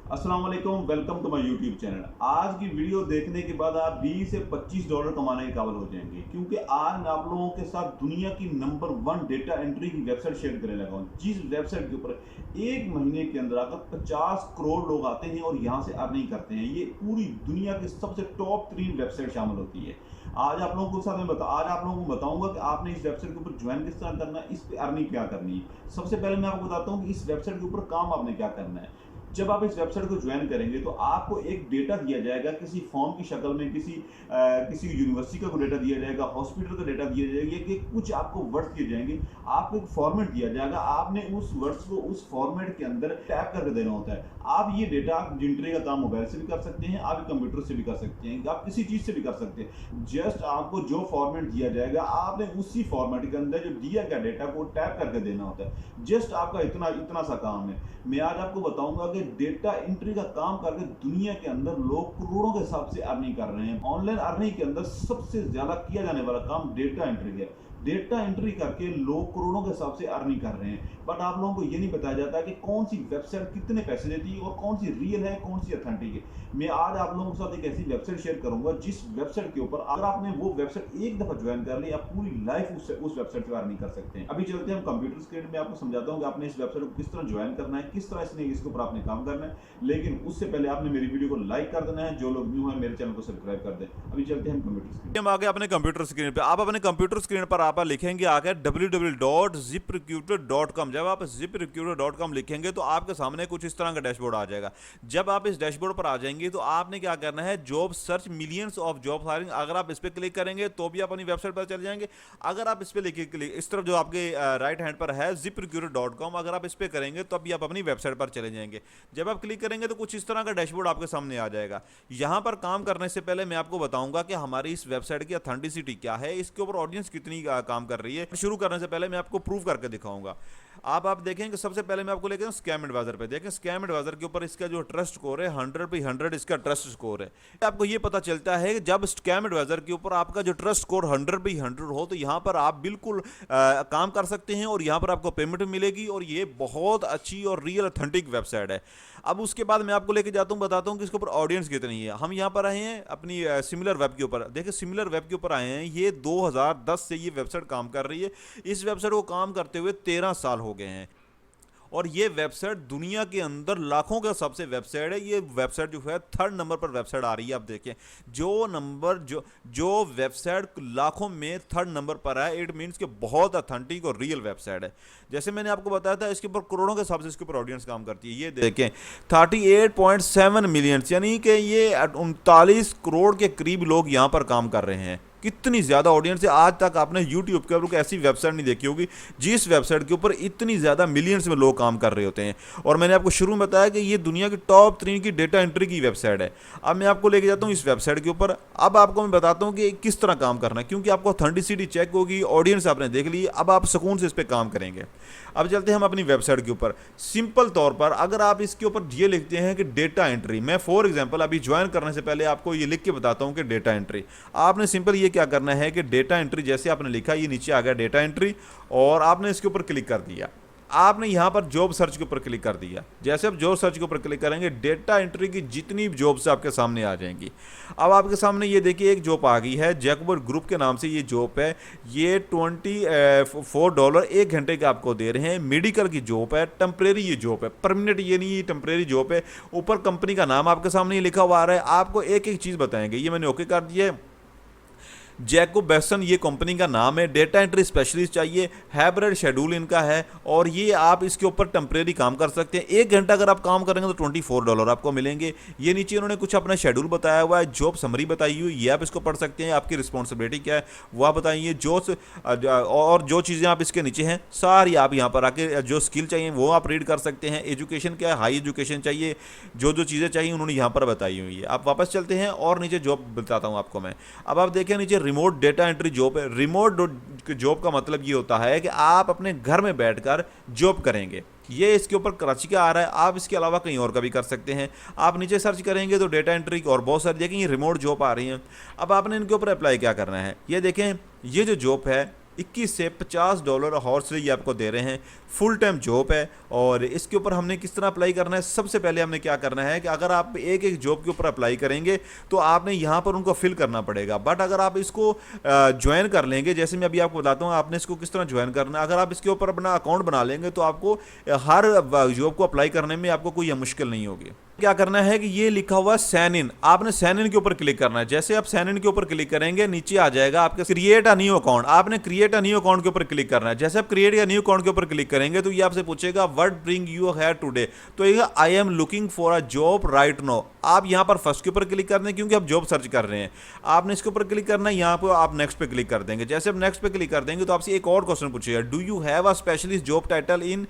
अस्सलाम वालेकुम, welcome to my YouTube channel. आज की वीडियो देखने के बाद आप 20 से 25 डॉलर कमाने के काबिल हो जाएंगे, क्योंकि आज मैं आप लोगों के साथ दुनिया की नंबर 1 डेटा एंट्री की वेबसाइट शेयर करने लगा हूँ, जिस वेबसाइट के ऊपर एक महीने के अंदर आकर 50 करोड़ लोग आते हैं और यहाँ से अर्निंग करते हैं। ये पूरी दुनिया की सबसे टॉप 3 वेबसाइट शामिल होती है। आज आप लोगों को साथ में आज आप लोगों को बताऊंगा कि आपने इस वेबसाइट के ऊपर ज्वाइन किस तरह करना है, इस पे अर्निंग क्या करनी है। सबसे पहले मैं आपको बताता हूँ कि इस वेबसाइट के ऊपर काम आपने क्या करना है। जब आप इस वेबसाइट को ज्वाइन करेंगे तो आपको एक डेटा दिया जाएगा, किसी फॉर्म की शक्ल में, किसी यूनिवर्सिटी का डेटा दिया जाएगा, हॉस्पिटल का डेटा दिया जाएगा, कि कुछ आपको वर्ड्स दिए जाएंगे, आपको एक फॉर्मेट दिया जाएगा, आपने उस वर्ड्स को उस फॉर्मेट के अंदर टैप करके देना होता है। आप ये डेटा एंट्री का काम मोबाइल से भी कर सकते हैं, आप कंप्यूटर से भी कर सकते हैं, आप किसी चीज से भी कर सकते हैं। जस्ट आपको जो फॉर्मेट दिया जाएगा, आपने उसी फॉर्मेट के अंदर जो दिया गया डेटा को टैप करके देना होता है। जस्ट आपका इतना इतना सा काम है। मैं आज आपको बताऊंगा कि डेटा एंट्री का काम करके दुनिया के अंदर लोग करोड़ों के हिसाब से अर्निंग कर रहे हैं। ऑनलाइन अर्निंग के अंदर सबसे ज्यादा किया जाने वाला काम डेटा एंट्री है। डेटा एंट्री करके लोग करोड़ों के हिसाब से अर्निंग कर रहे हैं, बट आप लोगों को ये नहीं बताया जाता कि कौन सी वेबसाइट कितने पैसे देती है और कौन सी रियल है, कौन सी ऑथेंटिक है। मैं आज आप लोगों के साथ एक ऐसी वेबसाइट शेयर करूंगा जिस वेबसाइट के ऊपर अगर आपने वो वेबसाइट एक दफा ज्वाइन कर ली, आप पूरी लाइफ उस वेबसाइट पे अर्निंग कर सकते हैं। अभी चलते हैं हम कंप्यूटर स्क्रीन में, आपको समझाता हूँ कि आपने इस वेबसाइट को किस तरह ज्वाइन करना है, किस तरह इसके ऊपर आपने काम करना है। लेकिन उससे पहले आपने मेरी वीडियो को लाइक कर देना है, जो लोग न्यू है मेरे चैनल को सब्सक्राइब कर दें। अभी चलते हैं हम कंप्यूटर स्क्रीन। हम आगे अपने कंप्यूटर स्क्रीन पे, आप अपने कंप्यूटर स्क्रीन पर आप लिखेंगे आगे www.ziprecruiter.com। जब आप ziprecruiter.com लिखेंगे तो आपके सामने कुछ इस तरह का डैशबोर्ड आ जाएगा। जब आप इस डैशबोर्ड पर आ जाएंगे तो आपने क्या करना है, job search, millions of job hiring, अगर आप इस पर क्लिक करेंगे तो भी आप अपनी वेबसाइट पर चले जाएंगे। अगर आप इस पर लिखिए क्लिक, इस तरफ जो आपके राइट हैंड पर है ziprecruiter.com, अगर आप इस पर करेंगे तो अभी आप अपनी वेबसाइट पर चले जाएंगे। जब आप क्लिक करेंगे तो कुछ इस तरह का डैशबोर्ड आपके सामने आ जाएगा। यहां पर काम करने से पहले मैं आपको बताऊंगा कि हमारी इस वेबसाइट की ऑथेंटिसिटी क्या है, इसके ऊपर ऑडियंस कितनी काम कर रही है। शुरू करने से पहले मैं आपको प्रूव करके दिखाऊंगा। आप देखेंगे, सबसे पहले मैं आपको लेके स्कैम एडवाइजर पे। देखें स्कैम एडवाइजर के ऊपर इसका जो ट्रस्ट स्कोर है 100/100 इसका ट्रस्ट स्कोर है। आपको ये पता चलता है कि जब स्कैम एडवाइजर के ऊपर आपका जो ट्रस्ट स्कोर 100/100 हो तो यहाँ पर आप बिल्कुल काम कर सकते हैं और यहाँ पर आपको पेमेंट मिलेगी, और ये बहुत अच्छी और रियल ऑथेंटिक वेबसाइट है। अब उसके बाद मैं आपको लेके जाता हूँ, बताता हूँ कि इसके ऊपर ऑडियंस कितनी है। हम यहाँ पर आए हैं अपनी सिमिलर वेब के ऊपर। देखिए सिमिलर वेब के ऊपर आए हैं, ये 2010 से ये वेबसाइट काम कर रही है। इस वेबसाइट को काम करते हुए 13 साल हो गए हैं, और ये वेबसाइट दुनिया के अंदर लाखों का सबसे वेबसाइट है। ये वेबसाइट जो है 3rd नंबर पर वेबसाइट आ रही है। आप देखें जो वेबसाइट लाखों में 3rd नंबर पर है, इट मीन्स कि बहुत ऑथेंटिक और रियल वेबसाइट है। जैसे मैंने आपको बताया था, इसके ऊपर करोड़ों के हिसाब से इसके ऊपर ऑडियंस काम करती है। ये देखें 38.7 मिलियन, यानी कि ये 39 करोड़ के करीब लोग यहाँ पर काम कर रहे हैं। कितनी ज़्यादा ऑडियंस है। आज तक आपने यूट्यूब के ऊपर ऐसी वेबसाइट नहीं देखी होगी जिस वेबसाइट के ऊपर इतनी ज़्यादा मिलियंस में लोग काम कर रहे होते हैं। और मैंने आपको शुरू में बताया कि ये दुनिया की टॉप 3 की डेटा एंट्री की वेबसाइट है। अब मैं आपको लेके जाता हूँ इस वेबसाइट के ऊपर। अब आपको मैं बताता हूँ कि किस तरह काम करना है, क्योंकि आपको ऑथेंटिसिटी चेक होगी, ऑडियंस आपने देख ली, अब आप सुकून से इस पर काम करेंगे। अब चलते हैं हम अपनी वेबसाइट के ऊपर। सिंपल तौर पर अगर आप इसके ऊपर ये लिखते हैं कि डेटा एंट्री, मैं फॉर एग्जांपल अभी ज्वाइन करने से पहले आपको ये लिख के बताता हूँ कि डेटा एंट्री, आपने सिंपल ये क्या करना है कि डेटा एंट्री जैसे आपने लिखा, ये नीचे आ गया डेटा एंट्री, और आपने इसके ऊपर क्लिक कर दिया। आपने यहां पर जॉब सर्च के ऊपर क्लिक कर दिया। जैसे आप जॉब सर्च के ऊपर क्लिक करेंगे, डेटा एंट्री की जितनी जॉब्स आपके सामने आ जाएंगी। अब आपके सामने ये देखिए एक जॉब आ गई है, जैकबर्ड ग्रुप के नाम से ये जॉब है। ये $24 1 घंटे का आपको दे रहे हैं। मेडिकल की जॉब है, टेम्परेरी ये जॉब है, परमानेंट ये नहीं, टेम्परेरी जॉब है। ऊपर कंपनी का नाम आपके सामने लिखा हुआ आ रहा है। आपको एक एक चीज़ बताएंगे, ये मैंने ओके कर दिया है। जैकोब बेसन ये कंपनी का नाम है। डेटा एंट्री स्पेशलिस्ट चाहिए, हाइब्रिड शेड्यूल इनका है, और ये आप इसके ऊपर टेम्परेरी काम कर सकते हैं। 1 घंटा अगर आप काम करेंगे तो $24 आपको मिलेंगे। ये नीचे उन्होंने कुछ अपना शेड्यूल बताया हुआ है, जॉब समरी बताई हुई, ये आप इसको पढ़ सकते हैं। आपकी रिस्पॉन्सिबिलिटी क्या है वो आप बताइए, और जो चीज़ें आप इसके नीचे हैं सारी आप यहाँ पर आके जो स्किल चाहिए वो आप रीड कर सकते हैं। एजुकेशन क्या है, हाई एजुकेशन चाहिए, जो चीज़ें चाहिए उन्होंने यहाँ पर बताई हुई है। आप वापस चलते हैं और नीचे जॉब बताता हूँ आपको मैं। अब आप देखें नीचे रिमोट डेटा एंट्री जॉब है। रिमोट जॉब का मतलब ये होता है कि आप अपने घर में बैठकर जॉब करेंगे। ये इसके ऊपर कराची का आ रहा है, आप इसके अलावा कहीं और का भी कर सकते हैं। आप नीचे सर्च करेंगे तो डेटा एंट्री और बहुत सारी देखें ये रिमोट जॉब आ रही हैं। अब आपने इनके ऊपर अप्लाई क्या करना है, ये देखें ये जो जॉब है 21 से $50 हॉर्सली ये आपको दे रहे हैं। फुल टाइम जॉब है और इसके ऊपर हमने किस तरह अप्लाई करना है, सबसे पहले हमने क्या करना है कि अगर आप एक एक जॉब के ऊपर अप्लाई करेंगे तो आपने यहाँ पर उनको फिल करना पड़ेगा। बट अगर आप इसको ज्वाइन कर लेंगे, जैसे मैं अभी आपको बताता हूँ आपने इसको किस तरह ज्वाइन करना है, अगर आप इसके ऊपर अपना अकाउंट बना लेंगे तो आपको हर जॉब को अप्लाई करने में आपको कोई मुश्किल नहीं होगी। क्या करना है कि ये लिखा हुआ साइन इन, आपने साइन इन के ऊपर क्लिक करना है। जैसे आप साइन इन के ऊपर क्लिक करेंगे नीचे आ जाएगा आपके क्रिएट अ न्यू अकाउंट, आपने क्रिएट अ न्यू अकाउंट के ऊपर क्लिक करना है। जैसे आप क्रिएट अ न्यू अकाउंट के ऊपर क्लिक करेंगे तो ये आपसे पूछेगा what bring you here today, तो ये I am looking for a job right now. आप यहाँ पर फर्स्ट के ऊपर क्लिक कर दें क्योंकि आप जॉब सर्च कर रहे हैं, आपने इसके ऊपर क्लिक करना है, यहाँ पर आप नेक्स्ट पे क्लिक कर देंगे। जैसे आप नेक्स्ट पे क्लिक कर देंगे तो आपसे एक और क्वेश्चन पूछेगा do you have a specialist job title in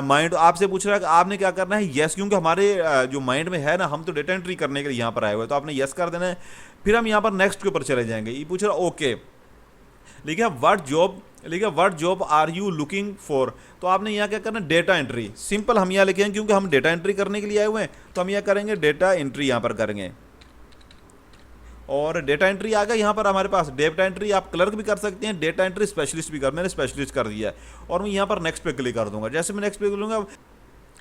mind, आपसे पूछ रहा है कि आपने क्या करना है यस, क्योंकि हमारे जो माइंड में है ना, हम तो डेटा एंट्री करने के लिए यहाँ पर आए हुए हैं, तो आपने यस कर देना है। फिर हम यहाँ पर नेक्स्ट के ऊपर चले जाएंगे, ये पूछ रहा ओके, लिखा what job are you looking for, तो आपने यहाँ क्या करना है डेटा एंट्री, सिंपल हम यहाँ लिखेंगे क्योंकि हम डेटा एंट्री करने के लिए आए हुए हैं, तो हम यहाँ करेंगे डेटा एंट्री, यहाँ पर करेंगे और डेटा एंट्री आ गया। यहाँ पर हमारे पास डेटा एंट्री आप क्लर्क भी कर सकते हैं, डेटा एंट्री स्पेशलिस्ट भी मैंने स्पेशलिस्ट कर दिया है और मैं यहाँ पर नेक्स्ट पे क्लिक कर दूंगा। जैसे मैं नेक्स्ट पे करूँगा,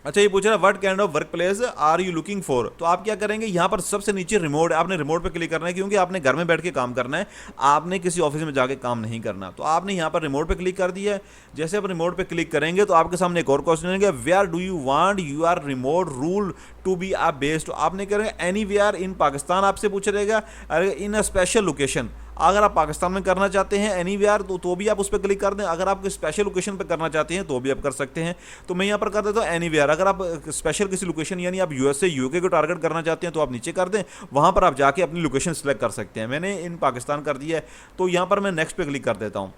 अच्छा ये पूछ रहा है what kind of work place are you looking for, तो आप क्या करेंगे यहाँ पर सबसे नीचे रिमोट, आपने रिमोट पे क्लिक करना है क्योंकि आपने घर में बैठ के काम करना है, आपने किसी ऑफिस में जाके काम नहीं करना, तो आपने यहाँ पर रिमोट पे क्लिक कर दिया है। जैसे आप रिमोट पे क्लिक करेंगे तो आपके सामने एक और क्वेश्चन आएगा where do you want your remote role to be uh based, आपने करेंगे एनी वेयर इन पाकिस्तान, आपसे पूछ रहेगा अरे इन अ स्पेशल लोकेशन, अगर आप पाकिस्तान में करना चाहते हैं एनी वेयर तो भी आप उस पर क्लिक कर दें, अगर आप स्पेशल लोकेशन पर करना चाहते हैं तो भी आप कर सकते हैं, तो मैं यहाँ पर कर देता हूँ एनी वेयर। अगर आप स्पेशल किसी लोकेशन यानी आप यूएसए यूके को टारगेट करना चाहते हैं तो आप नीचे कर दें, वहाँ पर आप जाके अपनी लोकेशन सेलेक्ट कर सकते हैं। मैंने इन पाकिस्तान कर दिया है तो यहाँ पर मैं नेक्स्ट पे क्लिक कर देता हूँ।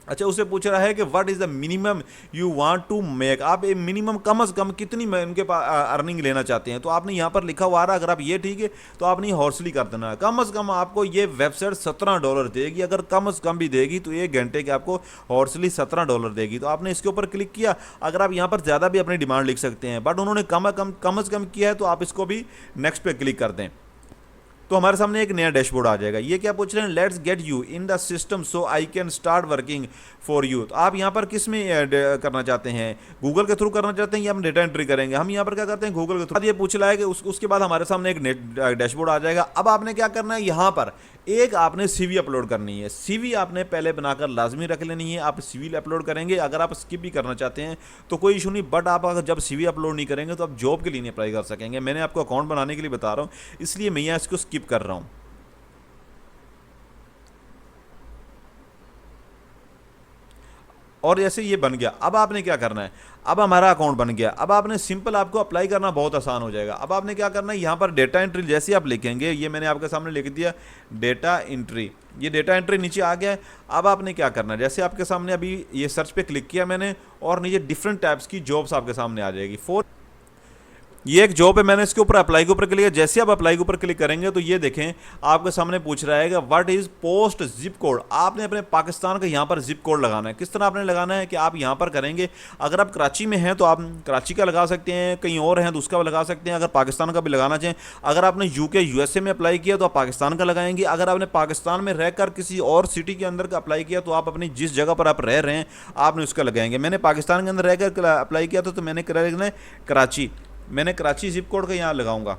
अच्छा उससे पूछ रहा है कि what is the minimum you want to make, आप मिनिमम कम से कम कितनी उनके पास अर्निंग लेना चाहते हैं, तो आपने यहाँ पर लिखा हुआ आ रहा है, अगर आप ये ठीक है तो आपने हॉर्सली कर देना है। कम से कम आपको ये वेबसाइट $17 देगी, अगर कम से कम भी देगी तो 1 घंटे के आपको हॉर्सली $17 देगी, तो आपने इसके ऊपर क्लिक किया। अगर आप यहाँ पर ज़्यादा भी अपनी डिमांड लिख सकते हैं बट उन्होंने कम से कम किया है तो आप इसको भी नेक्स्ट पे क्लिक कर दें, तो हमारे सामने एक नया डैशबोर्ड आ जाएगा। ये क्या पूछ रहे हैं let's get you in the system so I can start working for you, तो आप यहाँ पर किस में करना चाहते हैं, गूगल के थ्रू करना चाहते हैं या हम डेटा एंट्री करेंगे, हम यहाँ पर क्या करते हैं गूगल के थ्रू। ये पूछ रहा है कि उसके बाद हमारे सामने एक डैशबोर्ड आ जाएगा। अब आपने क्या करना है, यहाँ पर एक आपने सीवी अपलोड करनी है, सीवी आपने पहले बनाकर लाजमी रख लेनी है। आप सीवी अपलोड करेंगे, अगर आप स्किप भी करना चाहते हैं तो कोई इशू नहीं, बट आप अगर जब सीवी अपलोड नहीं करेंगे तो आप जॉब के लिए नहीं अप्लाई कर सकेंगे। मैंने आपको अकाउंट बनाने के लिए बता रहा हूँ इसलिए मैं यहाँ इसको स्किप कर रहा हूँ। और जैसे ये बन गया, अब आपने क्या करना है, अब हमारा अकाउंट बन गया। अब आपने सिंपल, आपको अप्लाई करना बहुत आसान हो जाएगा। अब आपने क्या करना है, यहाँ पर डेटा एंट्री जैसे आप लिखेंगे, ये मैंने आपके सामने लिख दिया डेटा एंट्री, ये डेटा एंट्री नीचे आ गया है। अब आपने क्या करना है, जैसे आपके सामने अभी ये सर्च पे क्लिक किया मैंने और नीचे डिफरेंट टाइप्स की जॉब्स आपके सामने आ जाएगी। ये एक जॉब है, मैंने इसके ऊपर अप्लाई के ऊपर क्लिक किया। जैसे आप अप्लाई के ऊपर क्लिक करेंगे तो ये देखें आपके सामने पूछ रहा है कि what is post zip code, आपने अपने पाकिस्तान का यहाँ पर जिप कोड लगाना है। किस तरह आपने लगाना है कि आप यहाँ पर करेंगे, अगर आप कराची में हैं तो आप कराची का लगा सकते हैं, कहीं और हैं तो उसका लगा सकते हैं, अगर पाकिस्तान का भी लगाना चाहें। अगर आपने यूके यूएसए में अप्लाई किया तो आप पाकिस्तान का लगाएंगे, अगर आपने पाकिस्तान में रहकर किसी और सिटी के अंदर का अप्लाई किया तो आप अपनी जिस जगह पर आप रह रहे हैं आपने उसका लगाएंगे। मैंने पाकिस्तान के अंदर रहकर अप्लाई किया तो मैंने करना है कराची, मैंने कराची जिप कोड का यहाँ लगाऊंगा।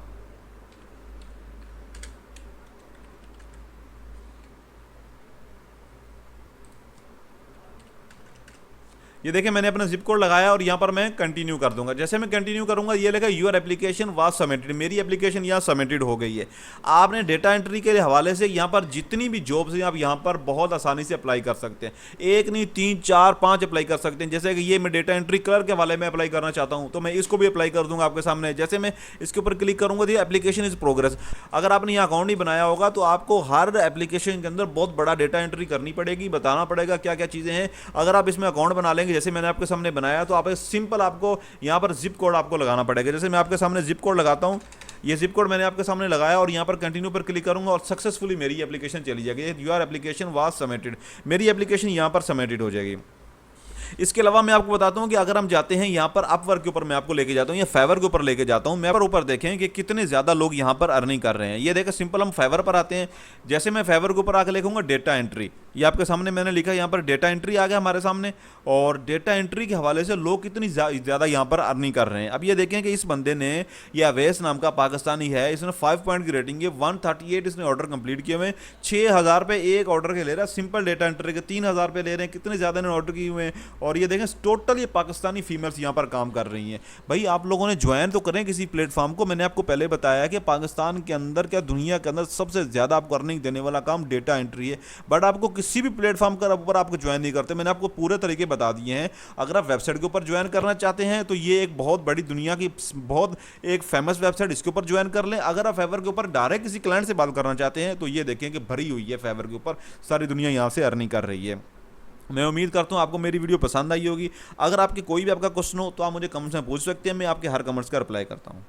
ये देखिए मैंने अपना जिप कोड लगाया और यहाँ पर मैं कंटिन्यू कर दूंगा। जैसे मैं कंटिन्यू करूंगा ये लगा यूर एप्लीकेशन वाज सबमिटेड, मेरी एप्लीकेशन यहाँ सबमिटेड हो गई है। आपने डेटा एंट्री के हवाले से यहाँ पर जितनी भी जॉब्स हैं आप यहाँ पर बहुत आसानी से अप्लाई कर सकते हैं, एक नहीं 3 4 5 अप्लाई कर सकते हैं। जैसे कि ये मैं डेटा एंट्री क्लर्क के हवाले में अप्लाई करना चाहता हूँ तो मैं इसको भी अप्लाई कर दूंगा आपके सामने। जैसे मैं इसके ऊपर क्लिक करूंगा तो ये एप्लीकेशन इज प्रोग्रेस। अगर आपने यहाँ अकाउंट नहीं बनाया होगा तो आपको हर एप्लीकेशन के अंदर बहुत बड़ा डेटा एंट्री करनी पड़ेगी, बताना पड़ेगा क्या क्या चीज़ें हैं। अगर आप इसमें अकाउंट बना लेंगे जैसे मैंने आपके सामने बनाया तो आप सिंपल आपको यहाँ पर जिप कोड आपको लगाना पड़ेगा। जैसे मैं आपके सामने जिप कोड लगाता हूँ, ये जिप कोड मैंने आपके सामने लगाया और यहाँ पर कंटिन्यू पर क्लिक करूंगा और सक्सेसफुली मेरी एप्लीकेशन चली जाएगी। योर एप्लीकेशन वाज सबमिटेड, मेरी एप्लीकेशन यहाँ पर सबमिटेड हो जाएगी। इसके अलावा मैं आपको बताता हूँ कि अगर हम जाते हैं यहाँ पर अपवर्क के ऊपर मैं आपको लेके जाता हूँ या फाइवर के ऊपर लेके जाता हूँ, मैं पर ऊपर देखें कि कितने ज़्यादा लोग यहाँ पर अर्निंग कर रहे हैं। ये देखें सिंपल हम फाइवर पर आते हैं, जैसे मैं फाइवर के ऊपर आकर लिखूंगा डेटा एंट्री, ये आपके सामने मैंने लिखा है, यहाँ पर डेटा एंट्री आ गया हमारे सामने, और डेटा एंट्री के हवाले से लोग कितनी ज़्यादा यहाँ पर अर्निंग कर रहे हैं। अब ये देखें कि इस बंदे ने, ये अवैस नाम का पाकिस्तानी है, इसने 5 पॉइंट की रेटिंग है, 138 इसने ऑर्डर कंप्लीट किए हुए हैं, 6000 रुपये एक ऑर्डर के ले रहा है, सिंपल डेटा एंट्री के 3000 रुपये ले रहे हैं, कितने ज़्यादा इन्होंने ऑर्डर किए हुए हैं। और ये देखें टोटल ये पाकिस्तानी फीमेल्स यहाँ पर काम कर रही हैं। भाई आप लोगों ने ज्वाइन तो करें किसी प्लेटफॉर्म को। मैंने आपको पहले बताया कि पाकिस्तान के अंदर क्या दुनिया के अंदर सबसे ज़्यादा आपको अर्निंग देने वाला काम डेटा एंट्री है, बट आपको किसी भी प्लेटफॉर्म के ऊपर आपको ज्वाइन नहीं करते। मैंने आपको पूरे तरीके बता दिए हैं। अगर आप वेबसाइट के ऊपर ज्वाइन करना चाहते हैं तो ये एक बहुत बड़ी दुनिया की बहुत एक फेमस वेबसाइट, इसके ऊपर ज्वाइन कर लें। अगर आप फेवर के ऊपर डायरेक्ट किसी क्लाइंट से बात करना चाहते हैं तो ये देखें कि भरी हुई है फेवर के ऊपर, सारी दुनिया यहाँ से अर्निंग कर रही है। मैं उम्मीद करता हूँ आपको मेरी वीडियो पसंद आई होगी। अगर आपके कोई भी आपका क्वेश्चन हो तो आप मुझे कमेंट्स में पूछ सकते हैं, मैं आपके हर कमेंट्स का रिप्लाई करता हूँ।